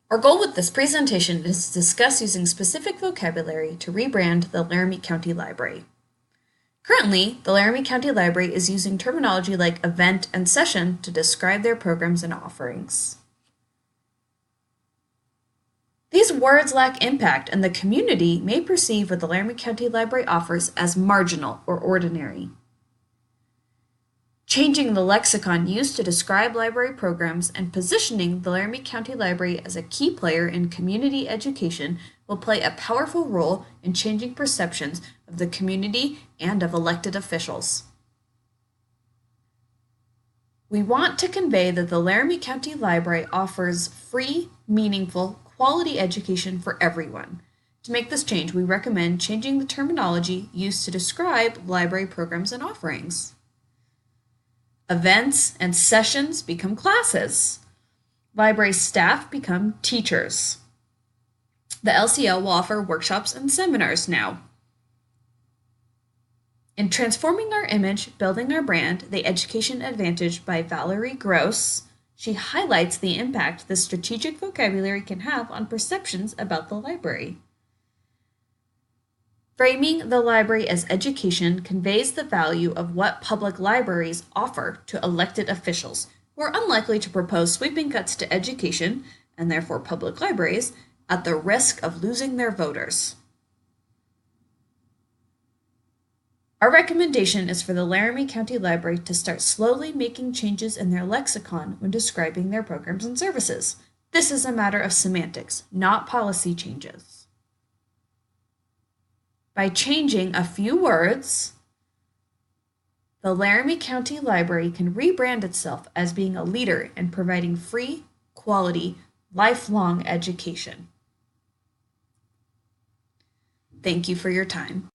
Our goal with this presentation is to discuss using specific vocabulary to rebrand the Laramie County Library. Currently, the Laramie County Library is using terminology like event and session to describe their programs and offerings. These words lack impact, and the community may perceive what the Laramie County Library offers as marginal or ordinary. Changing the lexicon used to describe library programs and positioning the Laramie County Library as a key player in community education will play a powerful role in changing perceptions of the community and of elected officials. We want to convey that the Laramie County Library offers free, meaningful, quality education for everyone. To make this change, we recommend changing the terminology used to describe library programs and offerings. Events and sessions become classes. Library staff become teachers. The LCL will offer workshops and seminars now. In Transforming Our Image, Building Our Brand, The Education Advantage by Valerie Gross, she highlights the impact this strategic vocabulary can have on perceptions about the library. Framing the library as education conveys the value of what public libraries offer to elected officials, who are unlikely to propose sweeping cuts to education, and therefore public libraries, at the risk of losing their voters. Our recommendation is for the Laramie County Library to start slowly making changes in their lexicon when describing their programs and services. This is a matter of semantics, not policy changes. By changing a few words, the Laramie County Library can rebrand itself as being a leader in providing free, quality, lifelong education. Thank you for your time.